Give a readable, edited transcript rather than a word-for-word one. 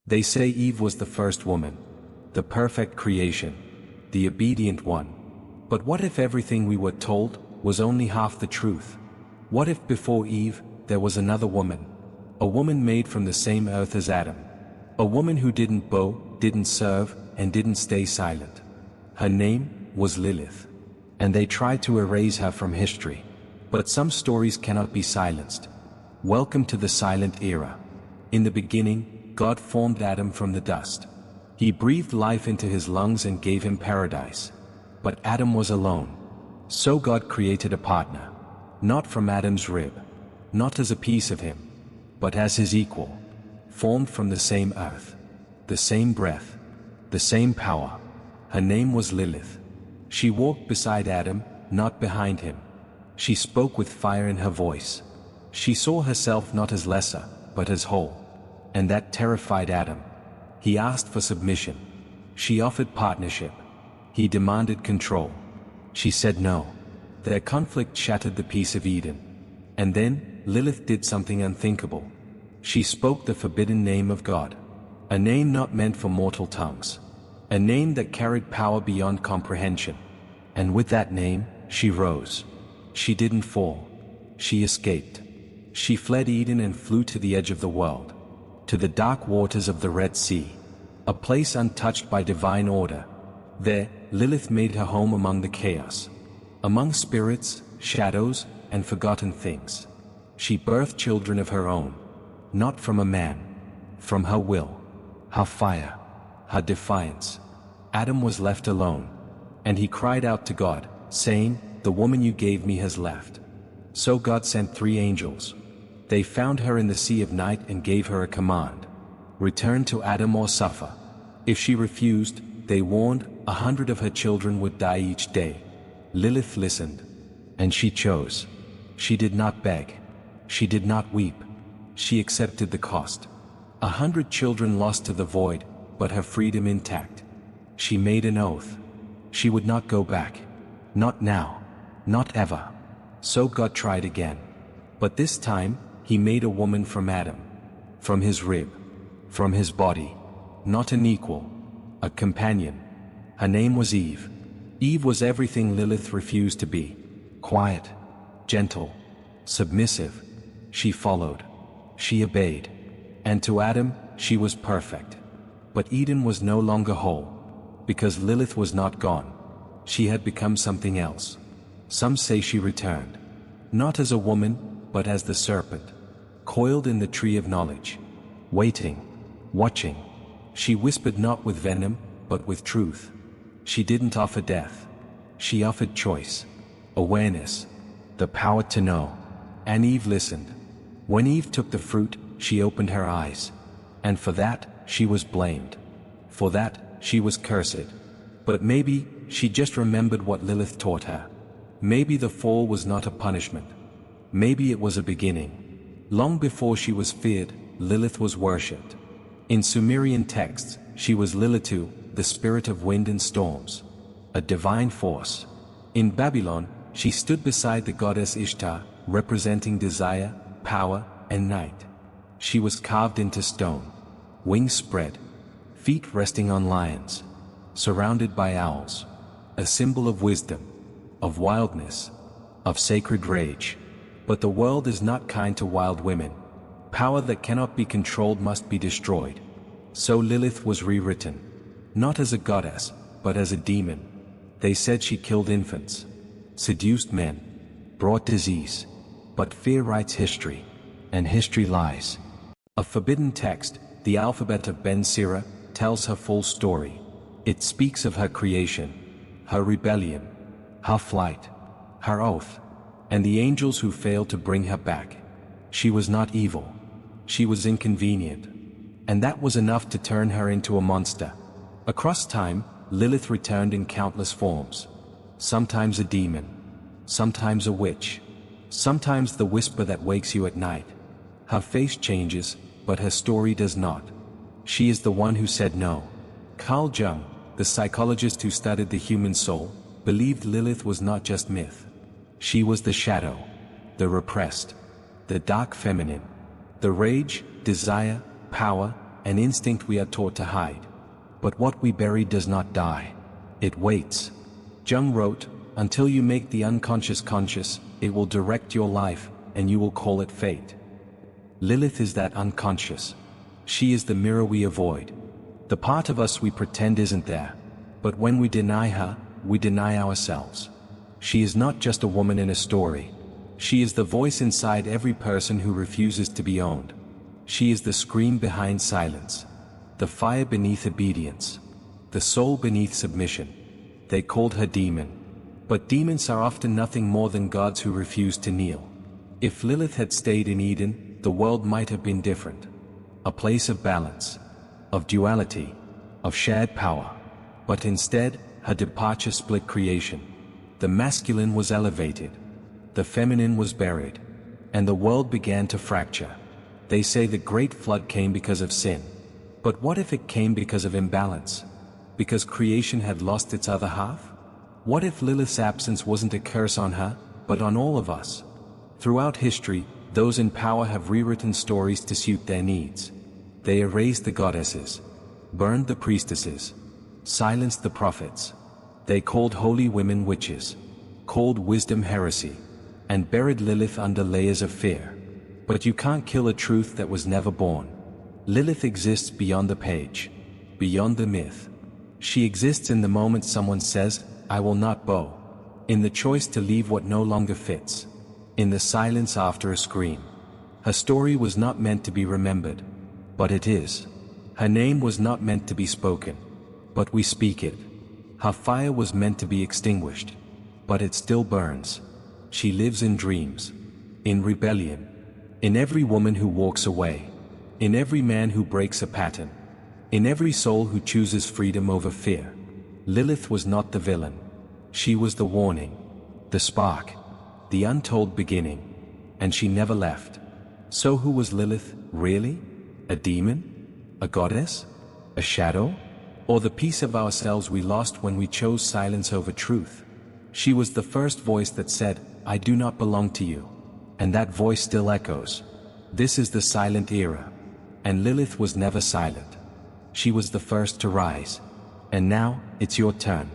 They say Eve was the first woman, the perfect creation, the obedient one. But what if everything we were told was only half the truth? What if before Eve there was another woman, a woman made from the same earth as Adam, a woman who didn't bow, didn't serve, and didn't stay silent? Her name was Lilith, and they tried to erase her from history. But some stories cannot be silenced. Welcome to the silent era. In the beginning, God formed Adam from the dust. He breathed life into his lungs and gave him paradise. But Adam was alone. So God created a partner, not from Adam's rib, not as a piece of him, but as his equal, formed from the same earth, the same breath, the same power. Her name was Lilith. She walked beside Adam, not behind him. She spoke with fire in her voice. She saw herself not as lesser, but as whole. And that terrified Adam. He asked for submission. She offered partnership. He demanded control. She said no. Their conflict shattered the peace of Eden. And then, Lilith did something unthinkable. She spoke the forbidden name of God. A name not meant for mortal tongues. A name that carried power beyond comprehension. And with that name, she rose. She didn't fall. She escaped. She fled Eden and flew to the edge of the world, to the dark waters of the Red Sea, a place untouched by divine order. There, Lilith made her home among the chaos, among spirits, shadows, and forgotten things. She birthed children of her own, not from a man, from her will, her fire, her defiance. Adam was left alone, and he cried out to God, saying, "The woman you gave me has left." So God sent 3 angels. They found her in the sea of night and gave her a command: return to Adam or suffer. If she refused, they warned, 100 of her children would die each day. Lilith listened, and she chose. She did not beg. She did not weep. She accepted the cost. 100 children lost to the void, but her freedom intact. She made an oath. She would not go back. Not now. Not ever. So God tried again. But this time, he made a woman from Adam. From his rib. From his body. Not an equal. A companion. Her name was Eve. Eve was everything Lilith refused to be. Quiet. Gentle. Submissive. She followed. She obeyed. And to Adam, she was perfect. But Eden was no longer whole. Because Lilith was not gone. She had become something else. Some say she returned. Not as a woman, but as the serpent. Coiled in the tree of knowledge. Waiting. Watching. She whispered not with venom, but with truth. She didn't offer death. She offered choice. Awareness. The power to know. And Eve listened. When Eve took the fruit, she opened her eyes. And for that, she was blamed. For that, she was cursed. But maybe, she just remembered what Lilith taught her. Maybe the fall was not a punishment. Maybe it was a beginning. Long before she was feared, Lilith was worshipped. In Sumerian texts, she was Lilitu, the spirit of wind and storms. A divine force. In Babylon, she stood beside the goddess Ishtar, representing desire, power, and night. She was carved into stone. Wings spread. Feet resting on lions. Surrounded by owls. A symbol of wisdom. Of wildness. Of sacred rage. But the world is not kind to wild women. Power that cannot be controlled must be destroyed. So Lilith was rewritten. Not as a goddess, but as a demon. They said she killed infants. Seduced men. Brought disease. But fear writes history. And history lies. A forbidden text, the alphabet of Ben Sira, tells her full story. It speaks of her creation. Her rebellion. Her flight. Her oath. And the angels who failed to bring her back. She was not evil. She was inconvenient. And that was enough to turn her into a monster. Across time, Lilith returned in countless forms. Sometimes a demon. Sometimes a witch. Sometimes the whisper that wakes you at night. Her face changes, but her story does not. She is the one who said no. Carl Jung, the psychologist who studied the human soul, believed Lilith was not just myth. She was the shadow, the repressed, the dark feminine, the rage, desire, power, an instinct we are taught to hide. But what we bury does not die. It waits. Jung wrote, "Until you make the unconscious conscious, it will direct your life, and you will call it fate." Lilith is that unconscious. She is the mirror we avoid. The part of us we pretend isn't there. But when we deny her, we deny ourselves. She is not just a woman in a story. She is the voice inside every person who refuses to be owned. She is the scream behind silence, the fire beneath obedience, the soul beneath submission. They called her demon. But demons are often nothing more than gods who refuse to kneel. If Lilith had stayed in Eden, the world might have been different. A place of balance, of duality, of shared power. But instead, her departure split creation. The masculine was elevated, the feminine was buried, and the world began to fracture. They say the great flood came because of sin. But what if it came because of imbalance? Because creation had lost its other half? What if Lilith's absence wasn't a curse on her, but on all of us? Throughout history, those in power have rewritten stories to suit their needs. They erased the goddesses, burned the priestesses, silenced the prophets. They called holy women witches, called wisdom heresy, and buried Lilith under layers of fear. But you can't kill a truth that was never born. Lilith exists beyond the page, beyond the myth. She exists in the moment someone says, "I will not bow." In the choice to leave what no longer fits. In the silence after a scream. Her story was not meant to be remembered. But it is. Her name was not meant to be spoken. But we speak it. Her fire was meant to be extinguished. But it still burns. She lives in dreams. In rebellion. In every woman who walks away. In every man who breaks a pattern. In every soul who chooses freedom over fear. Lilith was not the villain. She was the warning. The spark. The untold beginning. And she never left. So who was Lilith, really? A demon? A goddess? A shadow? Or the piece of ourselves we lost when we chose silence over truth? She was the first voice that said, "I do not belong to you." And that voice still echoes. This is the silent era. And Lilith was never silent. She was the first to rise. And now, it's your turn.